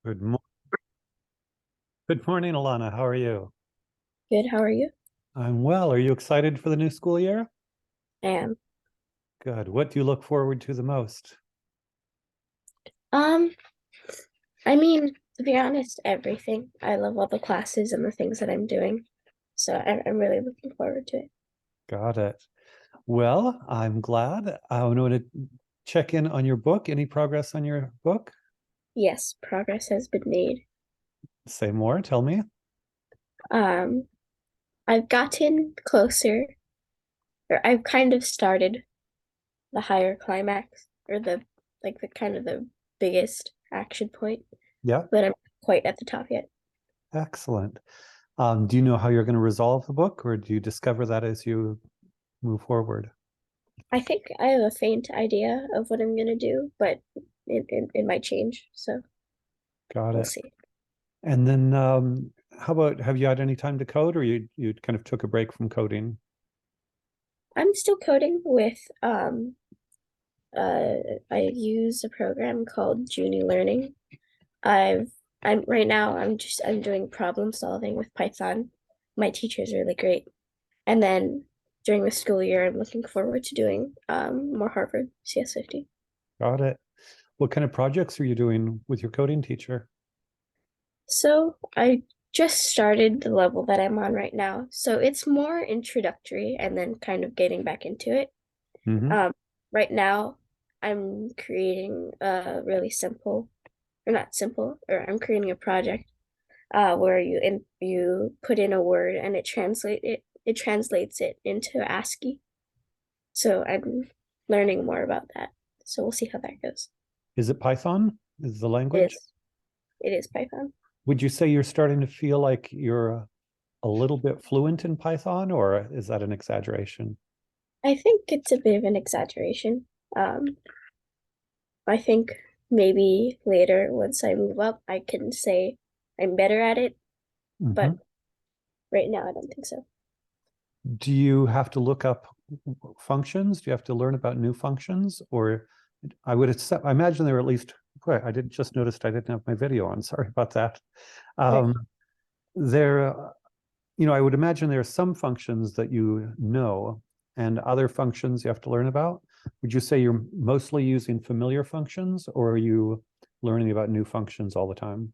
Good mo Good morning, Alana. How are you? Good, how are you? I'm well. Are you excited for the new school year? And Good. What do you look forward to the most? um, I mean, to be honest, everything. I love all the classes and the things that I'm doing. So I'm really looking forward to it. Got it. Well, I'm glad. I want to check in on your book. Any progress on your book? Yes, progress has been made. Say more. Tell me. Um, I've gotten closer, or I've kind of started the higher climax, or the kind of the biggest action point, Yeah, but I'm not quite at the top yet. excellent. Do you know how you're going to resolve the book, or do you discover that as you move forward? I think I have a faint idea of what I'm gonna do, but it might change, so Got we'll it. see. And then, how about have you had any time to code, or you kind of took a break from coding? I'm still coding with uh I use a program called Juni Learning. I've I'm right now I'm doing problem solving with Python. My teacher's really great. And then during the school year I'm looking forward to doing more Harvard CS50. Got it. What kind of projects are you doing with your coding teacher? So I just started the level that I'm on right now. So it's more introductory and then kind of getting back into it. Hmm. Um, right now, I'm creating a really simple, or not simple, or I'm creating a project where you put in a word and it translates it into ASCII. So I'm learning more about that. So we'll see how that goes. Is it Python? Is the It language? is it is Python. Would you say you're starting to feel like you're a little bit fluent in Python, or is that an exaggeration? I think it's a bit of an exaggeration. Um, I think maybe later once I move up, I can say I'm better at it, Hmm. but right now I don't think so. Do you have to look up functions? Do you have to learn about new functions? Or I imagine there are at least, boy, I did just noticed I didn't have my video on. Sorry about that. Right. Um, there, I would imagine there are some functions that you know and other functions you have to learn about. Would you say you're mostly using familiar functions, or are you learning about new functions all the time?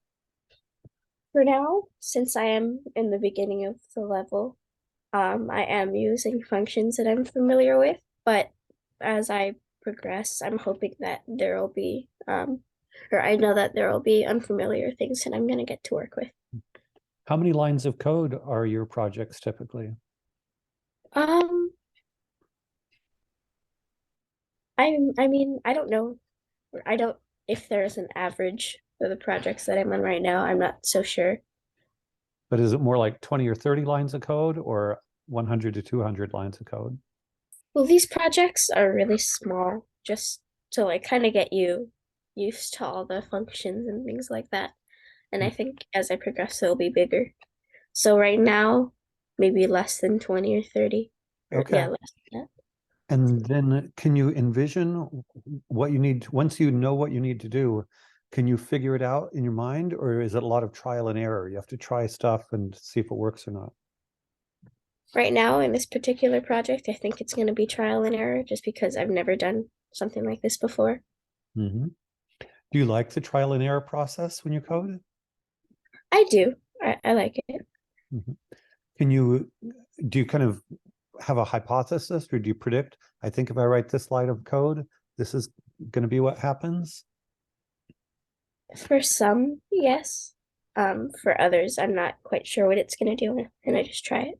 For now, since I am in the beginning of the level, I am using functions that I'm familiar with, but as I progress, I'm hoping that there will be, or I know that there will be unfamiliar things that I'm going to get to work with. How many lines of code are your projects typically? Um, I mean, I don't know. I don't, if there's an average for the projects that I'm on right now, I'm not so sure. But is it more like 20 or 30 lines of code, or 100 to 200 lines of code? Well, these projects are really small, just to like kind of get you used to all the functions and things like that. And I think as I progress, they'll be bigger. So right now, maybe less than 20 or 30, or yeah, Okay. less than that. And then can you envision what you need, once you know what you need to do, can you figure it out in your mind, or is it a lot of trial and error? You have to try stuff and see if it works or not. Right now, in this particular project, I think it's going to be trial and error just because I've never done something like this before. Hmm. Do you like the trial and error process when you code? I do. I like it. Mhm. Can you, do you kind of have a hypothesis, or do you predict, I think if I write this line of code, this is going to be what happens? For some, yes. For others, I'm not quite sure what it's going to do, and I just try it.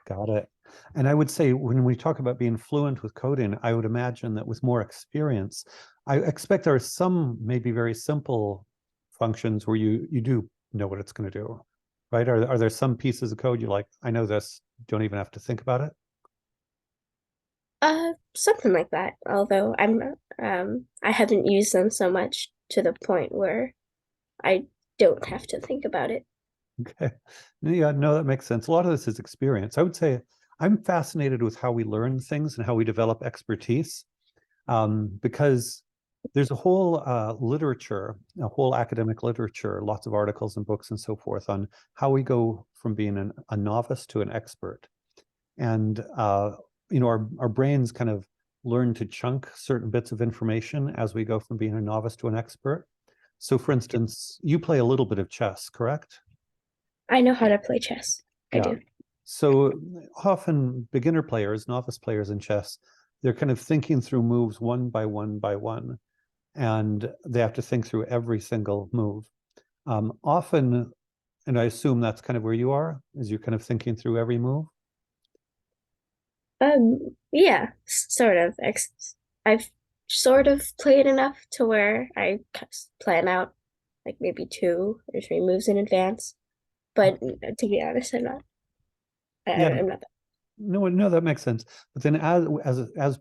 Got it. And I would say when we talk about being fluent with coding, I would imagine that with more experience, I expect there are some maybe very simple functions where you do know what it's going to do, right? Are there some pieces of code you like, I know this, don't even have to think about it? Something like that. Although I haven't used them so much to the point where I don't have to think about it. Okay. Yeah, no, that makes sense. A lot of this is experience. I would say I'm fascinated with how we learn things and how we develop expertise. Because There's a whole literature, a whole academic literature, lots of articles and books and so forth on how we go from being a novice to an expert. And our brains kind of learn to chunk certain bits of information as we go from being a novice to an expert. So for instance, you play a little bit of chess, correct? I know how to play chess. I Yeah. do. So often beginner players, novice players in chess, they're kind of thinking through moves one by one by one, and they have to think through every single move. Often, and I assume that's kind of where you are, is you're kind of thinking through every move. Yeah, sort of. I've sort of played enough to where I plan out like maybe 2 or 3 moves in advance. But to be honest, I'm not. Yeah, I'm not. no, that makes sense. But then as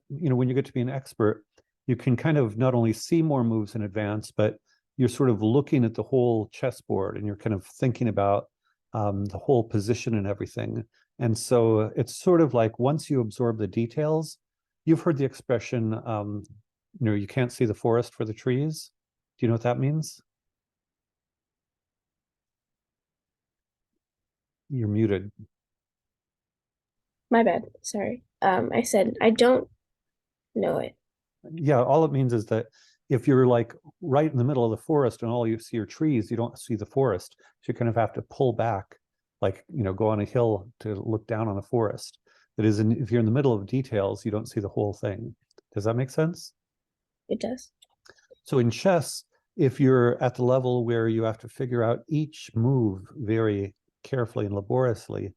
when you get to be an expert, you can kind of not only see more moves in advance, but you're sort of looking at the whole chessboard and you're kind of thinking about the whole position and everything. And so it's sort of like once you absorb the details, you've heard the expression, you can't see the forest for the trees. Do you know what that means? You're muted. My bad. Sorry. I said I don't know it. Yeah, all it means is that if you're like right in the middle of the forest and all you see are trees, you don't see the forest. So you kind of have to pull back, like, go on a hill to look down on the forest. That is, if you're in the middle of details, you don't see the whole thing. Does that make sense? It does. So in chess, if you're at the level where you have to figure out each move very carefully and laboriously,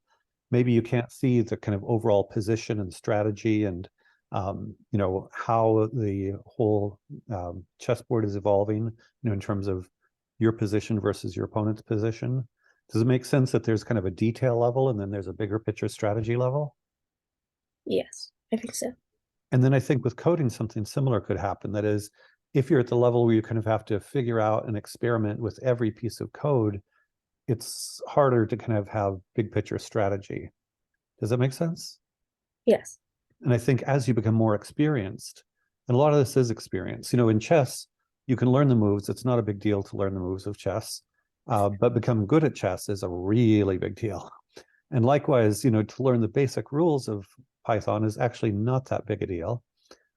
maybe you can't see the kind of overall position and strategy and how the whole chessboard is evolving, in terms of your position versus your opponent's position. Does it make sense that there's kind of a detail level and then there's a bigger picture strategy level? Yes, I think so. And then I think with coding, something similar could happen. That is, if you're at the level where you kind of have to figure out and experiment with every piece of code, it's harder to kind of have big picture strategy. Does that make sense? Yes. And I think as you become more experienced, and a lot of this is experience, in chess, you can learn the moves. It's not a big deal to learn the moves of chess, but become good at chess is a really big deal. And likewise, to learn the basic rules of Python is actually not that big a deal.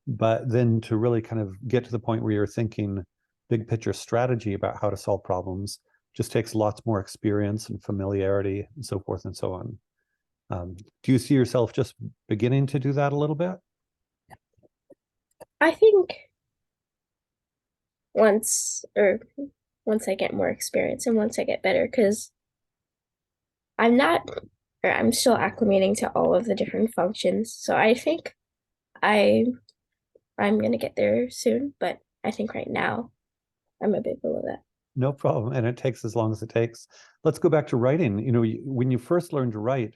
But then to really kind of get to the point where you're thinking big picture strategy about how to solve problems just takes lots more experience and familiarity and so forth and so on. Do you see yourself just beginning to do that a little bit? I think once or once I get more experience and once I get better, because I'm not, or I'm still acclimating to all of the different functions. So I think I I'm gonna get there soon, but I think right now I'm a bit below that. No problem. And it takes as long as it takes. Let's go back to writing. When you first learned to write,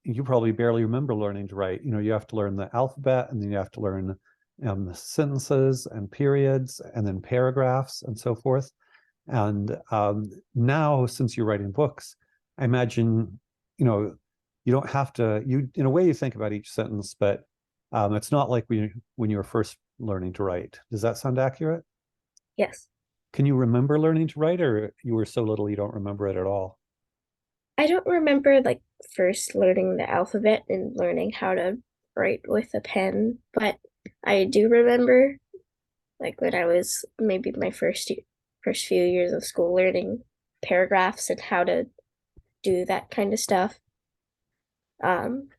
you probably barely remember learning to write. You have to learn the alphabet, and then you have to learn sentences and periods and then paragraphs and so forth. And now, since you're writing books, I imagine, you don't have to, in a way, you think about each sentence, but it's not like when you were first learning to write. Does that sound accurate? Yes. Can you remember learning to write, or you were so little you don't remember it at all? I don't remember like first learning the alphabet and learning how to write with a pen, but I do remember like when I was maybe my first few years of school learning paragraphs and how to do that kind of stuff.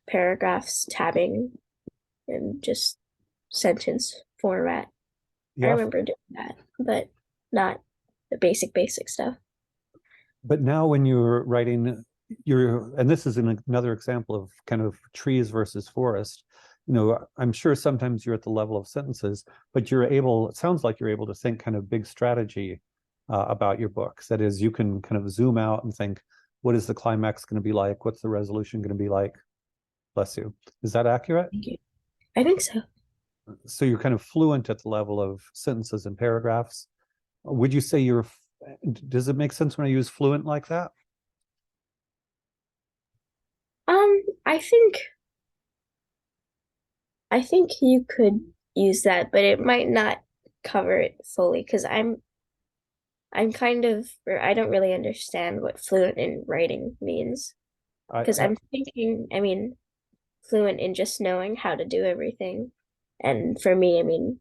Paragraphs, tabbing, and just sentence format. I Yeah, remember doing that, but not the basic stuff. but now when you're writing, and this is another example of kind of trees versus forest. I'm sure sometimes you're at the level of sentences, but it sounds like you're able to think kind of big strategy about your books. That is, you can kind of zoom out and think, what is the climax going to be like? What's the resolution going to be like? Bless you. Is that accurate? Thank you. I think so. So you're kind of fluent at the level of sentences and paragraphs. Would you say does it make sense when I use fluent like that? I think you could use that, but it might not cover it fully because I'm kind of, or I don't really understand what fluent in writing means because I I'm thinking, I mean, fluent in just knowing how to do everything. And for me, I mean,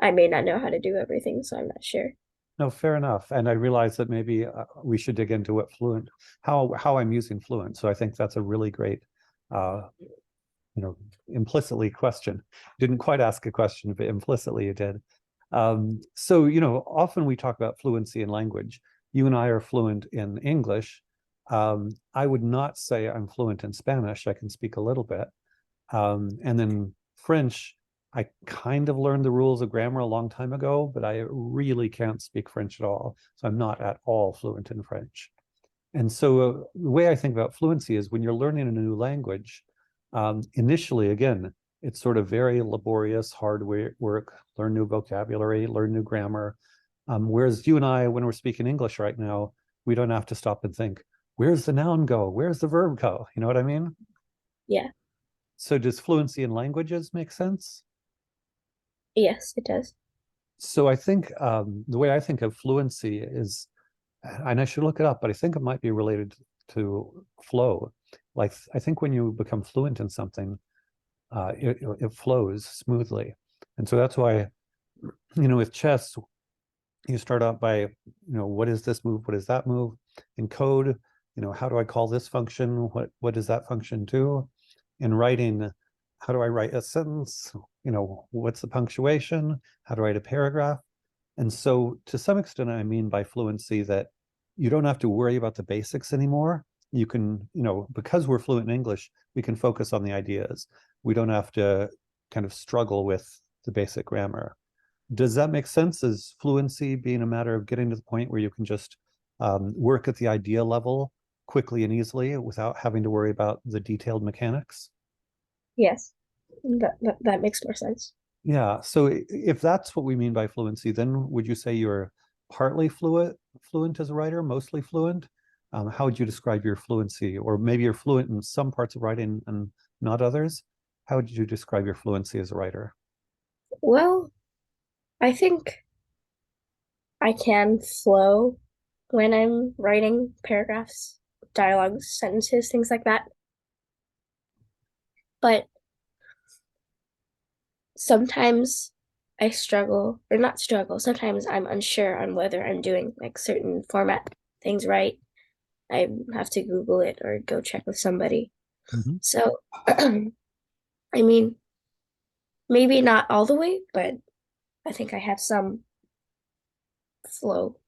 I may not know how to do everything, so I'm not sure. No, fair enough. And I realize that maybe we should dig into what Fluent, how I'm using Fluent. So I think that's a really great, uh, implicitly question. Didn't quite ask a question, but implicitly you did. So, often we talk about fluency in language. You and I are fluent in English. I would not say I'm fluent in Spanish. I can speak a little bit. And then French, I kind of learned the rules of grammar a long time ago, but I really can't speak French at all. So I'm not at all fluent in French. And so the way I think about fluency is when you're learning a new language, initially, again, it's sort of very laborious, hard work, learn new vocabulary, learn new grammar. Whereas you and I, when we're speaking English right now, we don't have to stop and think, where's the noun go? Where's the verb go? You know what I mean? Yeah. So does fluency in languages make sense? Yes, it does. So I think the way I think of fluency is, and I should look it up, but I think it might be related to flow. Like I think when you become fluent in something, it flows smoothly. And so that's why, with chess, you start out by, what is this move? What is that move? In code, how do I call this function? What does that function do? In writing, how do I write a sentence? What's the punctuation? How to write a paragraph? And so to some extent, I mean by fluency that you don't have to worry about the basics anymore. You can, because we're fluent in English, we can focus on the ideas. We don't have to kind of struggle with the basic grammar. Does that make sense? Is fluency being a matter of getting to the point where you can just work at the idea level quickly and easily without having to worry about the detailed mechanics? Yes. That makes more sense. Yeah. So if that's what we mean by fluency, then would you say you're partly fluent as a writer, mostly fluent? How would you describe your fluency? Or maybe you're fluent in some parts of writing and not others. How would you describe your fluency as a writer? Well, I think I can flow when I'm writing paragraphs, dialogues, sentences, things like that. But sometimes I struggle, or not struggle, sometimes I'm unsure on whether I'm doing like certain format things right. I have to Google it or go check with somebody. Mhm. So, I mean, maybe not all the way, but I think I have some flow.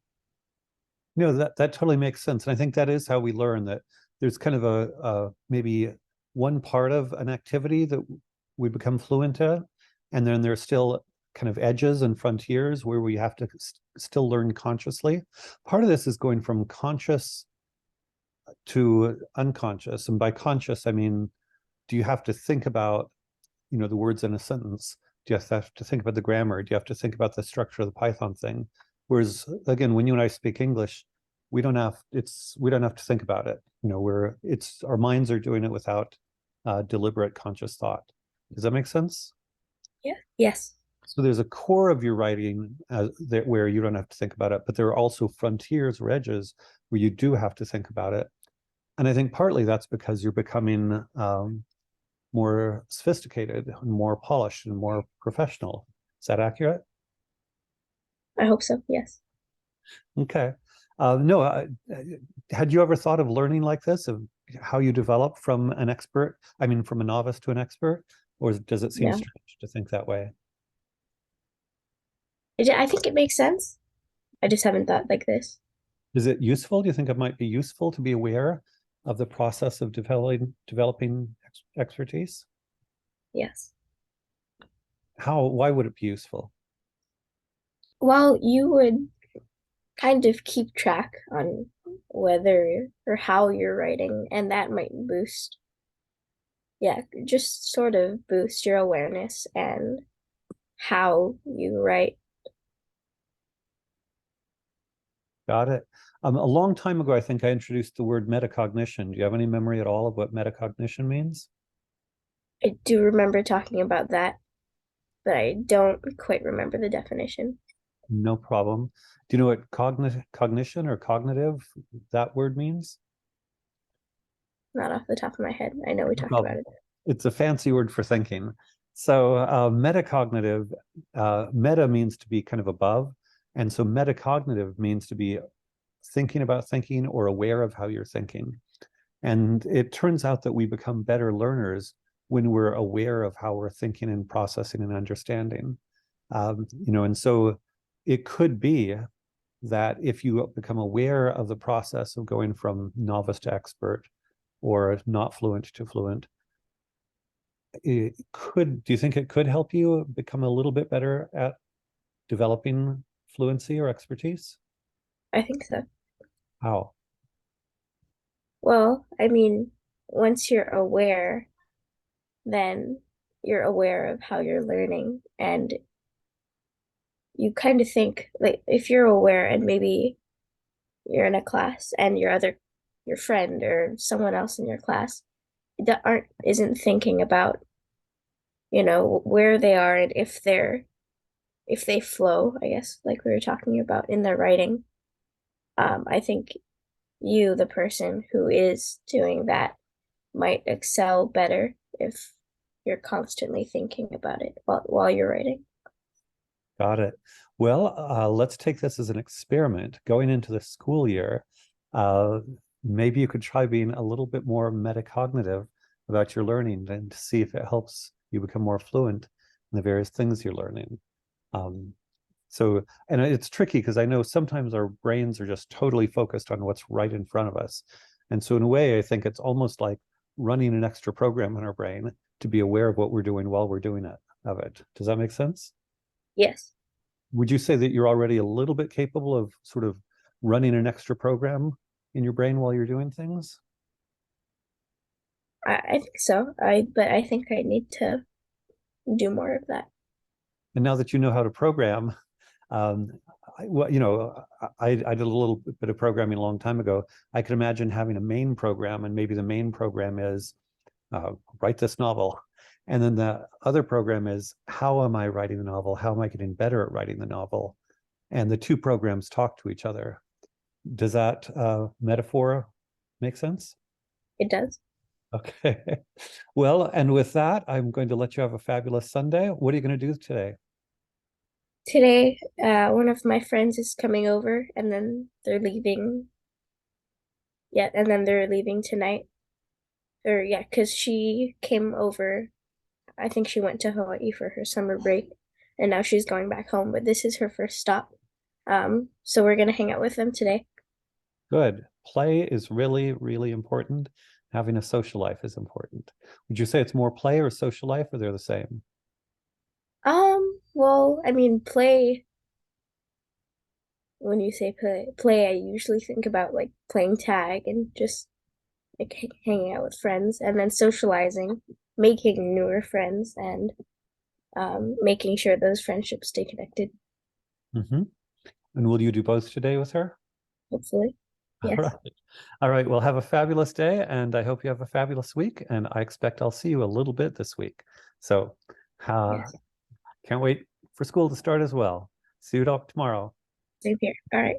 That totally makes sense. And I think that is how we learn that there's kind of a maybe one part of an activity that we become fluent at, and then there's still kind of edges and frontiers where we have to still learn consciously. Part of this is going from conscious to unconscious. And by conscious, I mean, do you have to think about, the words in a sentence? Do you have to think about the grammar? Do you have to think about the structure of the Python thing? Whereas again, when you and I speak English, we don't have to think about it. It's our minds are doing it without deliberate conscious thought. Does that make sense? Yeah. Yes. So there's a core of your writing where you don't have to think about it, but there are also frontiers or edges where you do have to think about it. And I think partly that's because you're becoming more sophisticated and more polished and more professional. Is that accurate? I hope so. Yes. Okay. No, had you ever thought of learning like this, of how you develop from an expert, I mean, from a novice to an expert, or does it seem No. strange to think that way? I think it makes sense. I just haven't thought like this. Is it useful? Do you think it might be useful to be aware of the process of developing expertise? Yes. Why would it be useful? Well, you would kind of keep track on whether or how you're writing, and that might boost, yeah, just sort of boost your awareness and how you write. Got it. A long time ago, I think I introduced the word metacognition. Do you have any memory at all of what metacognition means? I do remember talking about that. but I don't quite remember the definition. No problem. Do you know what cognition or cognitive, that word means? Not off the top of my head. I know we No talked about problem. it. It's a fancy word for thinking. So metacognitive, meta means to be kind of above. And so metacognitive means to be thinking about thinking or aware of how you're thinking. And it turns out that we become better learners when we're aware of how we're thinking and processing and understanding. And so it could be that if you become aware of the process of going from novice to expert or not fluent to fluent, do you think it could help you become a little bit better at developing fluency or expertise? I think so. How? Well, I mean, once you're aware, then you're aware of how you're learning, and you kind of think like if you're aware and maybe you're in a class and your friend or someone else in your class that aren't isn't thinking about, where they are and if they flow, I guess, like we were talking about in their writing. I think you, the person who is doing that, might excel better if you're constantly thinking about it while you're writing. Got it. Well, let's take this as an experiment. Going into the school year, uh, maybe you could try being a little bit more metacognitive about your learning and to see if it helps you become more fluent in the various things you're learning. Um, and it's tricky because I know sometimes our brains are just totally focused on what's right in front of us. And so in a way, I think it's almost like running an extra program in our brain to be aware of what we're doing while we're doing it. Does that make sense? Yes, Would you say that you're already a little bit capable of sort of running an extra program in your brain while you're doing things? I think so. But I think I need to do more of that. And now that you know how to program, um, I did a little bit of programming a long time ago. I could imagine having a main program, and maybe the main program is write this novel. And then the other program is how am I writing the novel? How am I getting better at writing the novel? And the two programs talk to each other. Does that metaphor make sense? It does. Okay. Well, and with that, I'm going to let you have a fabulous Sunday. What are you going to do today? Today, one of my friends is coming over, and then they're leaving. Yeah, and then they're leaving tonight. Or yeah, because she came over. I think she went to Hawaii for her summer break, and now she's going back home. But this is her first stop. So we're gonna hang out with them today. Good. Play is really, really important. Having a social life is important. Would you say it's more play or social life, or they're the same? Well, I mean, when you say play, I usually think about like playing tag and just like hanging out with friends, and then socializing, making newer friends, and making sure those friendships stay connected. Mm-hmm. And will you do both today with her? Hopefully, All yes, right. All right. Well, have a fabulous day, and I hope you have a fabulous week. And I expect I'll see you a little bit this week. So, uh, yes. can't wait for school to start as well. See you tomorrow. Same here. All right.